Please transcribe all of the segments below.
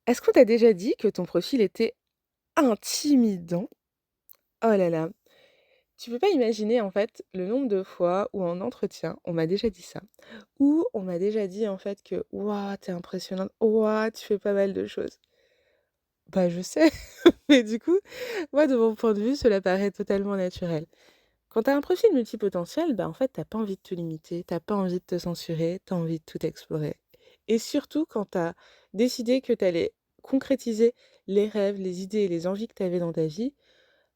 Est-ce qu'on t'a déjà dit que ton profil était intimidant? Oh là là, tu peux pas imaginer en fait le nombre de fois où en entretien, on m'a déjà dit ça, où on m'a déjà dit en fait que: «Waouh, tu impressionnante, waouh, tu fais pas mal de choses». Bah, je sais, mais du coup, moi de mon point de vue, cela paraît totalement naturel. Quand tu as un profil multipotentiel, bah, en fait, tu pas envie de te limiter, tu pas envie de te censurer, tu as envie de tout explorer. Et surtout quand tu as décidé que tu allais concrétiser les rêves, les idées et les envies que tu avais dans ta vie,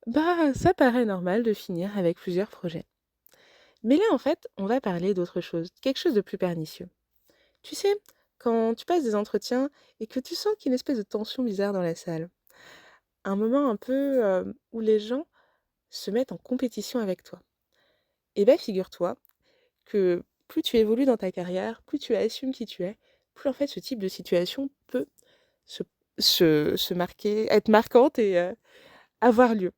bah, ça paraît normal de finir avec plusieurs projets. Mais là, en fait, on va parler d'autre chose, quelque chose de plus pernicieux. Tu sais, quand tu passes des entretiens et que tu sens qu'il y a une espèce de tension bizarre dans la salle, un moment un peu où les gens se mettent en compétition avec toi. Et ben, figure-toi que plus tu évolues dans ta carrière, plus tu assumes qui tu es, plus en fait ce type de situation peut se, se marquer, être marquante et avoir lieu.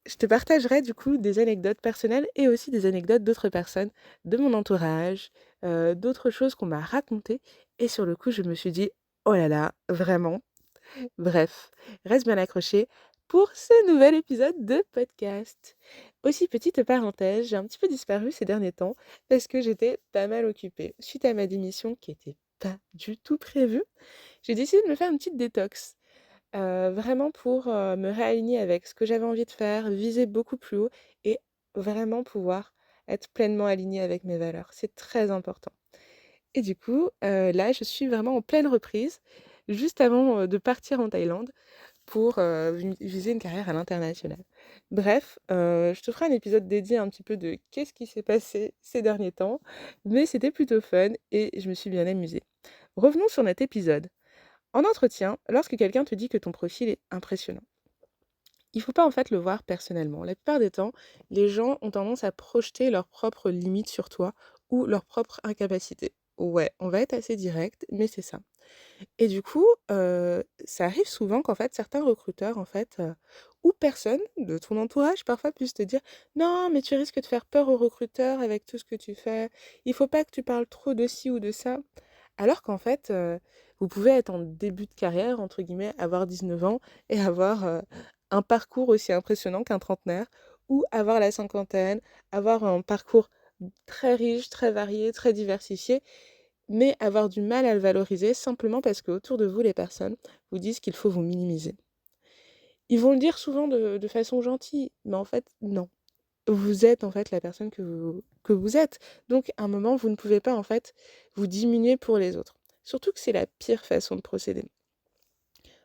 Je te partagerai du coup des anecdotes personnelles et aussi des anecdotes d'autres personnes, de mon entourage, d'autres choses qu'on m'a racontées. Et sur le coup, je me suis dit, oh là là, vraiment. Bref, reste bien accroché pour ce nouvel épisode de podcast. Aussi, petite parenthèse, j'ai un petit peu disparu ces derniers temps parce que j'étais pas mal occupée. Suite à ma démission qui était pas du tout prévue, j'ai décidé de me faire une petite détox. Vraiment pour me réaligner avec ce que j'avais envie de faire, viser beaucoup plus haut et vraiment pouvoir être pleinement alignée avec mes valeurs. C'est très important. Et du coup, là, je suis vraiment en pleine reprise, juste avant de partir en Thaïlande pour viser une carrière à l'international. Bref, je te ferai un épisode dédié un petit peu de qu'est-ce qui s'est passé ces derniers temps, mais c'était plutôt fun et je me suis bien amusée. Revenons sur notre épisode. En entretien, lorsque quelqu'un te dit que ton profil est impressionnant, il faut pas en fait le voir personnellement. La plupart des temps, les gens ont tendance à projeter leurs propres limites sur toi ou leurs propres incapacités. Ouais, on va être assez direct, mais c'est ça. Et du coup, ça arrive souvent qu'en fait certains recruteurs en fait, ou personnes de ton entourage parfois puissent te dire: «Non, mais tu risques de faire peur aux recruteurs avec tout ce que tu fais. Il faut pas que tu parles trop de ci ou de ça». Alors qu'en fait, vous pouvez être en «début de carrière» entre guillemets, avoir 19 ans et avoir, un parcours aussi impressionnant qu'un trentenaire ou avoir la cinquantaine, avoir un parcours très riche, très varié, très diversifié mais avoir du mal à le valoriser simplement parce qu'autour de vous, les personnes vous disent qu'il faut vous minimiser. Ils vont le dire souvent de façon gentille, mais en fait, non. Vous êtes en fait la personne que vous êtes. Donc, à un moment, vous ne pouvez pas en fait vous diminuer pour les autres. Surtout que c'est la pire façon de procéder.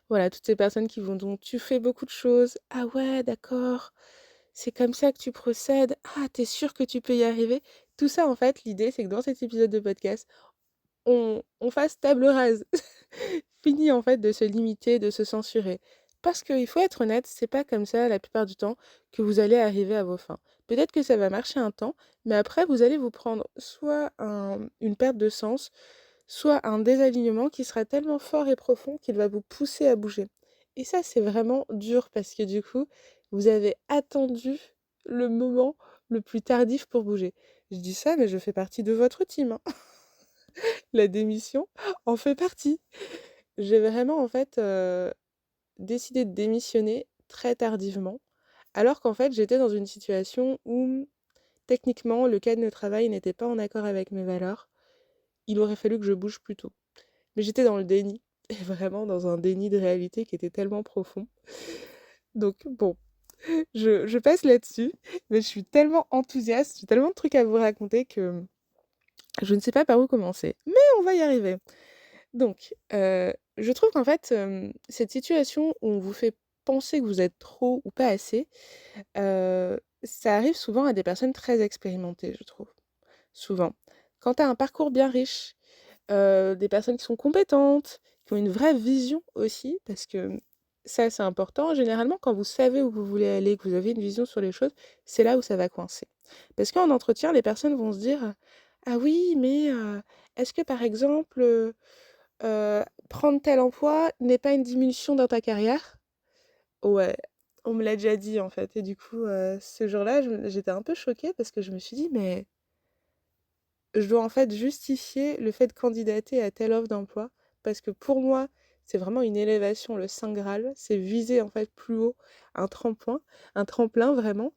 Voilà, toutes ces personnes qui vont donc, tu fais beaucoup de choses. Ah ouais, d'accord. C'est comme ça que tu procèdes. Ah, t'es sûr que tu peux y arriver. Tout ça, en fait, l'idée, c'est que dans cet épisode de podcast, on fasse table rase. Fini en fait de se limiter, de se censurer. Parce qu'il faut être honnête, c'est pas comme ça la plupart du temps que vous allez arriver à vos fins. Peut-être que ça va marcher un temps, mais après vous allez vous prendre soit une perte de sens, soit un désalignement qui sera tellement fort et profond qu'il va vous pousser à bouger. Et ça, c'est vraiment dur parce que du coup, vous avez attendu le moment le plus tardif pour bouger. Je dis ça, mais je fais partie de votre team, hein. La démission en fait partie. J'ai vraiment en fait, décidé de démissionner très tardivement, alors qu'en fait j'étais dans une situation où techniquement le cadre de travail n'était pas en accord avec mes valeurs. Il aurait fallu que je bouge plus tôt. Mais j'étais dans le déni et vraiment dans un déni de réalité qui était tellement profond. Donc bon, je passe là-dessus, mais je suis tellement enthousiaste, j'ai tellement de trucs à vous raconter que je ne sais pas par où commencer. Mais on va y arriver. Donc, je trouve qu'en fait, cette situation où on vous fait penser que vous êtes trop ou pas assez, ça arrive souvent à des personnes très expérimentées, je trouve. Souvent. Quand tu as un parcours bien riche, des personnes qui sont compétentes, qui ont une vraie vision aussi, parce que ça, c'est important. Généralement, quand vous savez où vous voulez aller, que vous avez une vision sur les choses, c'est là où ça va coincer. Parce qu'en entretien, les personnes vont se dire: «Ah oui, mais est-ce que par exemple, prendre tel emploi n'est pas une diminution dans ta carrière?» Ouais, on me l'a déjà dit en fait et du coup, ce jour-là, j'étais un peu choquée parce que je me suis dit: «Mais je dois en fait justifier le fait de candidater à telle offre d'emploi parce que pour moi, c'est vraiment une élévation, le saint graal, c'est viser en fait plus haut, un tremplin vraiment.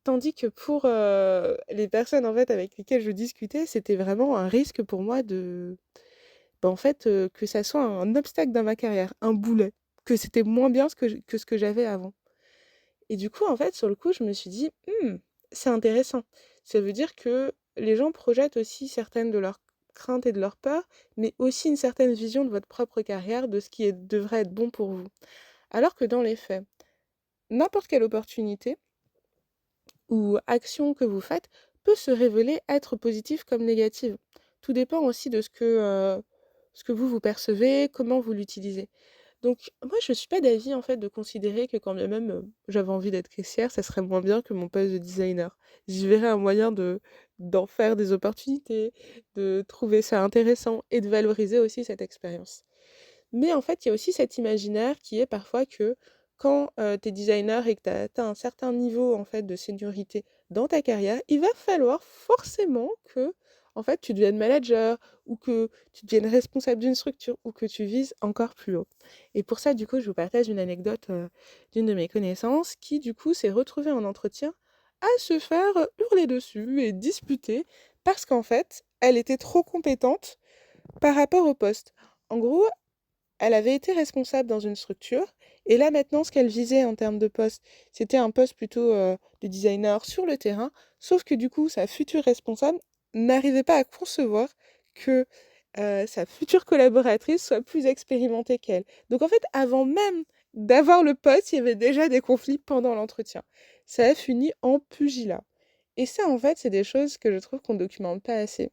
Tandis que pour, les personnes en fait avec lesquelles je discutais, c'était vraiment un risque pour moi en fait, que ça soit un obstacle dans ma carrière, un boulet, que c'était moins bien ce que j'avais avant. Et du coup, en fait, sur le coup, je me suis dit: c'est intéressant». Ça veut dire que les gens projettent aussi certaines de leurs craintes et de leurs peurs, mais aussi une certaine vision de votre propre carrière, de ce qui devrait être bon pour vous. Alors que dans les faits, n'importe quelle opportunité ou action que vous faites peut se révéler être positive comme négative. Tout dépend aussi de ce que vous percevez, comment vous l'utilisez. Donc moi, je suis pas d'avis en fait de considérer que quand bien même j'avais envie d'être caissière, ça serait moins bien que mon poste de designer. J'y verrais un moyen d'en faire des opportunités, de trouver ça intéressant et de valoriser aussi cette expérience. Mais en fait, il y a aussi cet imaginaire qui est parfois que quand tu es designer et que tu as atteint un certain niveau en fait de seniorité dans ta carrière, il va falloir forcément que en fait tu deviennes manager ou que tu deviennes responsable d'une structure ou que tu vises encore plus haut. Et pour ça, du coup, je vous partage une anecdote d'une de mes connaissances qui, du coup, s'est retrouvée en entretien à se faire hurler dessus et disputer parce qu'en fait, elle était trop compétente par rapport au poste. En gros, elle avait été responsable dans une structure et là maintenant ce qu'elle visait en termes de poste, c'était un poste plutôt, de designer sur le terrain, sauf que du coup sa future responsable n'arrivait pas à concevoir que, sa future collaboratrice soit plus expérimentée qu'elle. Donc en fait, avant même d'avoir le poste, il y avait déjà des conflits pendant l'entretien. Ça a fini en pugilat et ça en fait, c'est des choses que je trouve qu'on documente pas assez,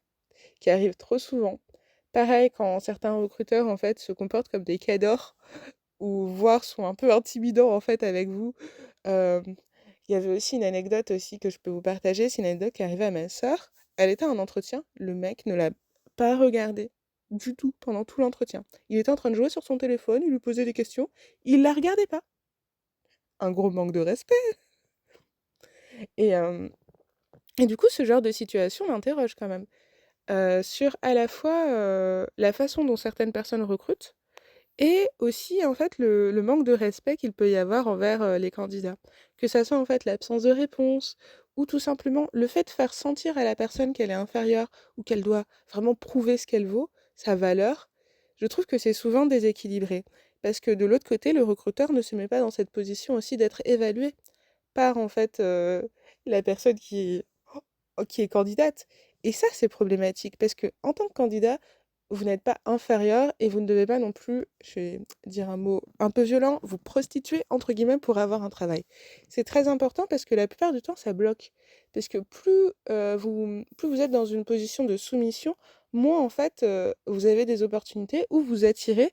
qui arrivent trop souvent. Pareil, quand certains recruteurs, en fait, se comportent comme des cadors ou voire sont un peu intimidants, en fait, avec vous. Hem, il y avait aussi une anecdote aussi que je peux vous partager. C'est une anecdote qui est arrivée à ma sœur. Elle était à un entretien, le mec ne l'a pas regardée du tout pendant tout l'entretien. Il était en train de jouer sur son téléphone, il lui posait des questions, il la regardait pas. Un gros manque de respect et hem et du coup, ce genre de situation m'interroge quand même, sur à la fois, la façon dont certaines personnes recrutent et aussi, en fait, le manque de respect qu'il peut y avoir envers, les candidats. Que ça soit, en fait, l'absence de réponse ou tout simplement le fait de faire sentir à la personne qu'elle est inférieure ou qu'elle doit vraiment prouver ce qu'elle vaut, sa valeur. Je trouve que c'est souvent déséquilibré. Parce que de l'autre côté, le recruteur ne se met pas dans cette position aussi d'être évalué par, en fait, la personne qui est candidate. Et ça, c'est problématique parce que en tant que candidat, vous n'êtes pas inférieur et vous ne devez pas non plus, je vais dire un mot un peu violent, vous prostituer entre guillemets pour avoir un travail. C'est très important parce que la plupart du temps, ça bloque. Parce que plus vous êtes dans une position de soumission, moins en fait vous avez des opportunités où vous attirez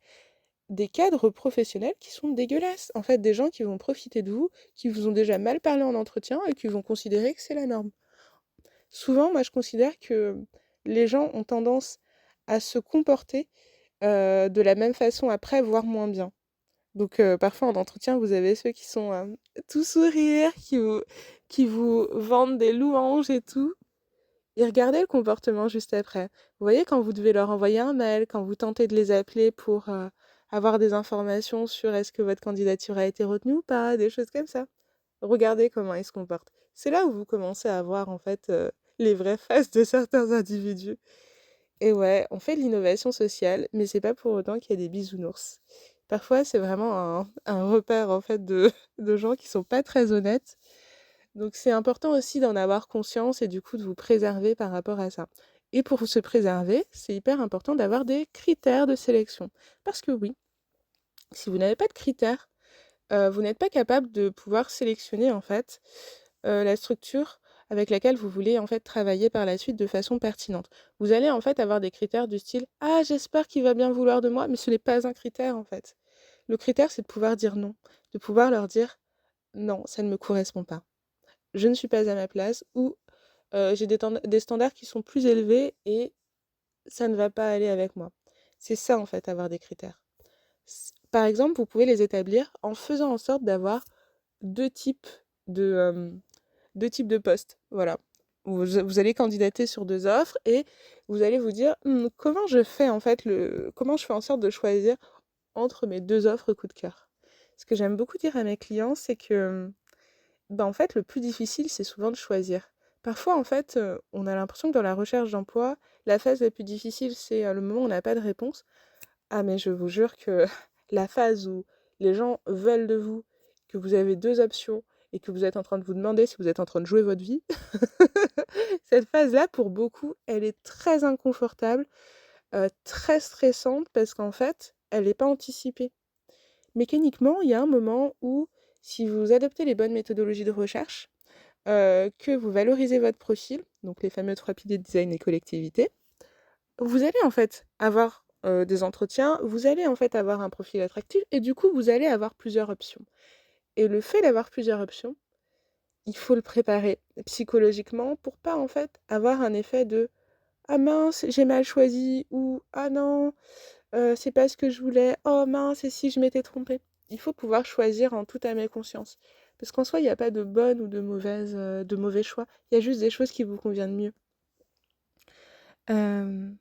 des cadres professionnels qui sont dégueulasses. En fait, des gens qui vont profiter de vous, qui vous ont déjà mal parlé en entretien et qui vont considérer que c'est la norme. Souvent, moi, je considère que les gens ont tendance à se comporter de la même façon après, voire moins bien. Donc, parfois en entretien, vous avez ceux qui sont tout sourire, qui vous vendent des louanges et tout. Et regardez le comportement juste après. Vous voyez, quand vous devez leur envoyer un mail, quand vous tentez de les appeler pour avoir des informations sur est-ce que votre candidature a été retenue ou pas, des choses comme ça. Regardez comment ils se comportent. C'est là où vous commencez à voir en fait les vraies faces de certains individus. Et ouais, on fait de l'innovation sociale, mais c'est pas pour autant qu'il y a des bisounours. Parfois, c'est vraiment un repère en fait de gens qui sont pas très honnêtes. Donc c'est important aussi d'en avoir conscience et du coup de vous préserver par rapport à ça. Et pour se préserver, c'est hyper important d'avoir des critères de sélection. Parce que oui, si vous n'avez pas de critères, vous n'êtes pas capable de pouvoir sélectionner en fait, la structure avec laquelle vous voulez en fait travailler par la suite de façon pertinente. Vous allez en fait avoir des critères du style: «Ah j'espère qu'il va bien vouloir de moi», mais ce n'est pas un critère en fait. Le critère, c'est de pouvoir dire non, de pouvoir leur dire: «Non, ça ne me correspond pas. Je ne suis pas à ma place» ou «J'ai des standards qui sont plus élevés et ça ne va pas aller avec moi». C'est ça en fait avoir des critères. Par exemple, vous pouvez les établir en faisant en sorte d'avoir 2 types de, 2 types de postes, voilà. Vous allez candidater sur 2 offres et vous allez vous dire: comment je fais en fait comment je fais en sorte de choisir entre mes 2 offres coup de cœur. Ce que j'aime beaucoup dire à mes clients, c'est que, bah, en fait, le plus difficile, c'est souvent de choisir. Parfois, en fait, on a l'impression que dans la recherche d'emploi, la phase la plus difficile, c'est, le moment où on n'a pas de réponse. Ah mais je vous jure que la phase où les gens veulent de vous, que vous avez 2 options et que vous êtes en train de vous demander si vous êtes en train de jouer votre vie, cette phase-là, pour beaucoup, elle est très inconfortable, très stressante parce qu'en fait, elle n'est pas anticipée. Mécaniquement, il y a un moment où si vous adoptez les bonnes méthodologies de recherche, que vous valorisez votre profil, donc les fameux 3 piliers de design et collectivité, vous allez en fait avoir, des entretiens, vous allez en fait avoir un profil attractif et du coup, vous allez avoir plusieurs options et le fait d'avoir plusieurs options, il faut le préparer psychologiquement pour pas en fait avoir un effet de: «Ah mince, j'ai mal choisi» ou «Ah non, c'est pas ce que je voulais. Oh mince, et si je m'étais trompée?» Il faut pouvoir choisir en toute âme et conscience. Parce qu'en soi, il y a pas de bonnes ou de mauvais choix. Il y a juste des choses qui vous conviennent mieux. Hem,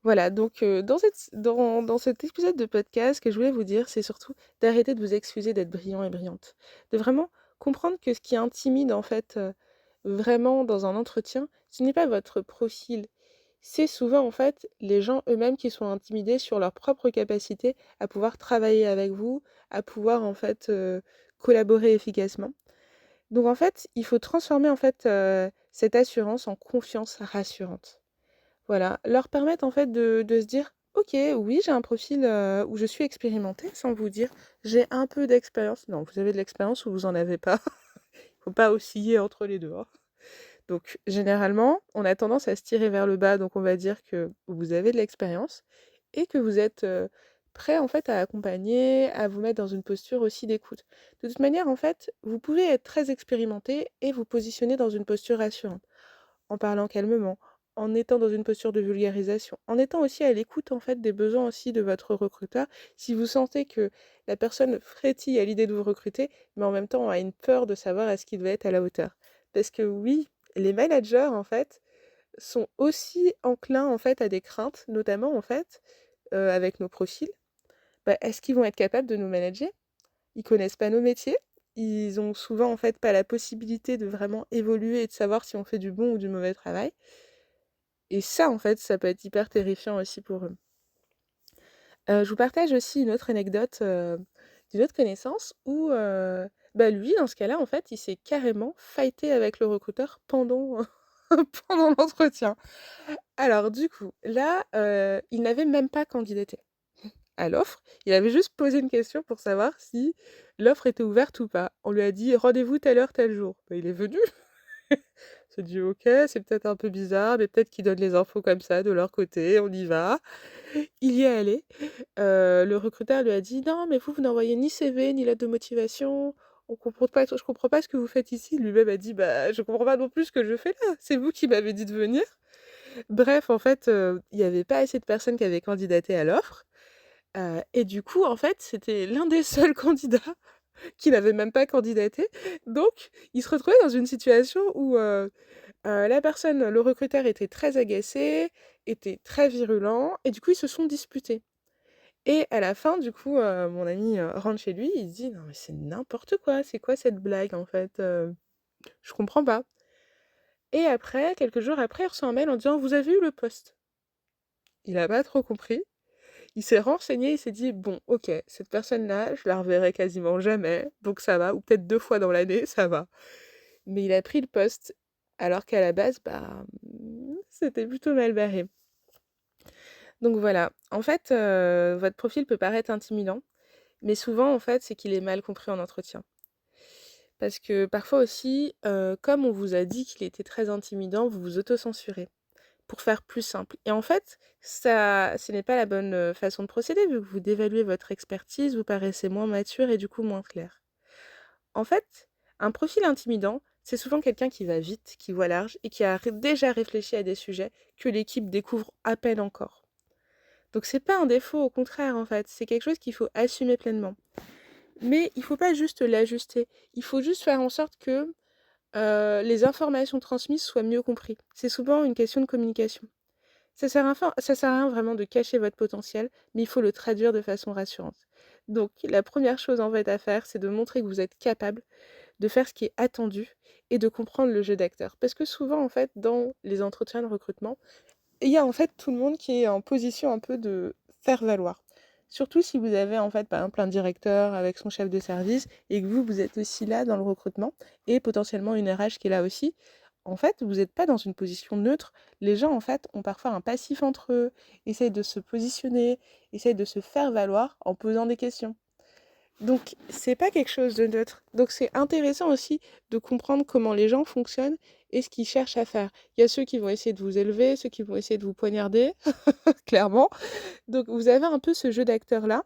voilà, donc dans cet épisode de podcast, ce que je voulais vous dire, c'est surtout d'arrêter de vous excuser d'être brillant et brillante. De vraiment comprendre que ce qui intimide, en fait, vraiment dans un entretien, ce n'est pas votre profil. C'est souvent, en fait, les gens eux-mêmes qui sont intimidés sur leur propre capacité à pouvoir travailler avec vous, à pouvoir, en fait, collaborer efficacement. Donc en fait, il faut transformer, en fait, cette assurance en confiance rassurante. Voilà, leur permettre en fait de se dire: «OK, oui, j'ai un profil, où je suis expérimentée», sans vous dire: «J'ai un peu d'expérience». Non, vous avez de l'expérience ou vous en avez pas. Faut pas osciller entre les 2, hein. Donc généralement, on a tendance à se tirer vers le bas, donc on va dire que vous avez de l'expérience et que vous êtes, prêt en fait à accompagner, à vous mettre dans une posture aussi d'écoute. De toute manière, en fait, vous pouvez être très expérimenté et vous positionner dans une posture rassurante en parlant calmement, en étant dans une posture de vulgarisation, en étant aussi à l'écoute en fait des besoins aussi de votre recruteur. Si vous sentez que la personne frétille à l'idée de vous recruter, mais en même temps a une peur de savoir est-ce qu'il va être à la hauteur. Parce que oui, les managers en fait sont aussi enclins en fait à des craintes, notamment en fait avec nos profils. Bah, est-ce qu'ils vont être capables de nous manager? Ils connaissent pas nos métiers. Ils ont souvent en fait pas la possibilité de vraiment évoluer et de savoir si on fait du bon ou du mauvais travail. Et ça, en fait, ça peut être hyper terrifiant aussi pour eux. Je vous partage aussi une autre anecdote, d'une autre connaissance où, bah, lui, dans ce cas-là, en fait, il s'est carrément fighté avec le recruteur pendant pendant l'entretien. Alors du coup, là, il n'avait même pas candidaté à l'offre. Il avait juste posé une question pour savoir si l'offre était ouverte ou pas. On lui a dit: «Rendez-vous telle heure, tel jour». Bah, il est venu. On s'est dit: «OK, c'est peut-être un peu bizarre, mais peut-être qu'ils donnent les infos comme ça de leur côté, on y va». Il y est allé. Le recruteur lui a dit: «Non, mais vous n'envoyez ni CV, ni lettre de motivation. Je comprends pas ce que vous faites ici». Lui-même a dit: «Bah, je comprends pas non plus ce que je fais là. C'est vous qui m'avez dit de venir». Bref, en fait, il y avait pas assez de personnes qui avaient candidaté à l'offre, et du coup, en fait, c'était l'un des seuls candidats qui n'avait même pas candidaté. Donc il se retrouvait dans une situation où, la personne le recruteur était très agacé, était très virulent et du coup, ils se sont disputés. Et à la fin, du coup, mon ami, rentre chez lui, il se dit: «Non mais c'est n'importe quoi, c'est quoi cette blague en fait? Je comprends pas». Et après, quelques jours après, il reçoit un mail en disant: «Vous avez eu le poste?» Il a pas trop compris. Il s'est renseigné, il s'est dit: «Bon, OK, cette personne-là, je la reverrai quasiment jamais, donc ça va, ou peut-être 2 fois dans l'année, ça va». Mais il a pris le poste, alors qu'à la base, bah, c'était plutôt mal barré. Donc voilà, en fait, votre profil peut paraître intimidant, mais souvent, en fait, c'est qu'il est mal compris en entretien. Parce que parfois aussi, comme on vous a dit qu'il était très intimidant, vous vous autocensurez pour faire plus simple et en fait, ça ce n'est pas la bonne, façon de procéder vu que vous dévaluez votre expertise, vous paraissez moins mature et du coup moins clair. En fait, un profil intimidant, c'est souvent quelqu'un qui va vite, qui voit large et qui a déjà réfléchi à des sujets que l'équipe découvre à peine encore. Donc c'est pas un défaut, au contraire en fait, c'est quelque chose qu'il faut assumer pleinement. Mais il faut pas juste l'ajuster, il faut juste faire en sorte que, les informations transmises soient mieux comprises. C'est souvent une question de communication. Ça sert à rien vraiment de cacher votre potentiel, mais il faut le traduire de façon rassurante. Donc la première chose en fait à faire, c'est de montrer que vous êtes capable de faire ce qui est attendu et de comprendre le jeu d'acteur. Parce que souvent en fait dans les entretiens de recrutement, il y a en fait tout le monde qui est en position un peu de faire valoir. Surtout si vous avez en fait par exemple un directeur avec son chef de service et que vous êtes aussi là dans le recrutement et potentiellement une RH qui est là aussi. En fait, vous n'êtes pas dans une position neutre. Les gens en fait ont parfois un passif entre eux, essayent de se positionner, essayent de se faire valoir en posant des questions. Donc, c'est pas quelque chose de neutre. Donc, c'est intéressant aussi de comprendre comment les gens fonctionnent et ce qu'ils cherchent à faire. Il y a ceux qui vont essayer de vous élever, ceux qui vont essayer de vous poignarder, clairement. Donc, vous avez un peu ce jeu d'acteurs-là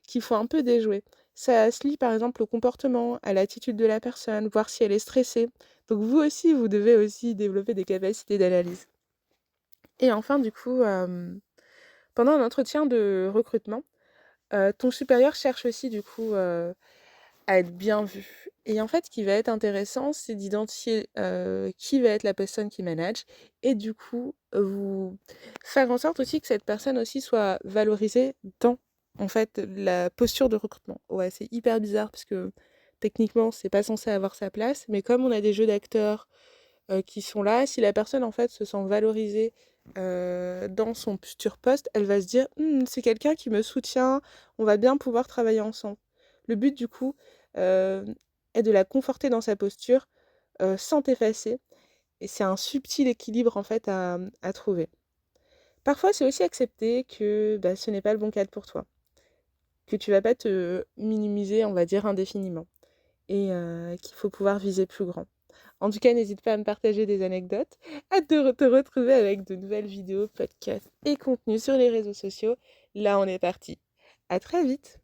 qu'il faut un peu déjouer. Ça se lie par exemple au comportement, à l'attitude de la personne, voir si elle est stressée. Donc, vous aussi, vous devez aussi développer des capacités d'analyse. Et enfin, du coup, pendant un entretien de recrutement, ton supérieur cherche aussi, du coup, à être bien vu. Et en fait, ce qui va être intéressant, c'est d'identifier qui va être la personne qui manage et du coup, vous faire en sorte aussi que cette personne aussi soit valorisée dans en fait la posture de recrutement. Ouais, c'est hyper bizarre parce que techniquement, c'est pas censé avoir sa place, mais comme on a des jeux d'acteurs qui sont là, si la personne en fait se sent valorisée dans son futur poste, elle va se dire c'est quelqu'un qui me soutient, on va bien pouvoir travailler ensemble. Le but du coup est de la conforter dans sa posture sans t'effacer et c'est un subtil équilibre en fait à trouver. Parfois c'est aussi accepter que bah, ce n'est pas le bon cadre pour toi, que tu vas pas te minimiser on va dire indéfiniment et qu'il faut pouvoir viser plus grand. En tout cas, n'hésite pas à me partager des anecdotes. Hâte de te retrouver avec de nouvelles vidéos, podcasts et contenus sur les réseaux sociaux. Là, on est parti. À très vite!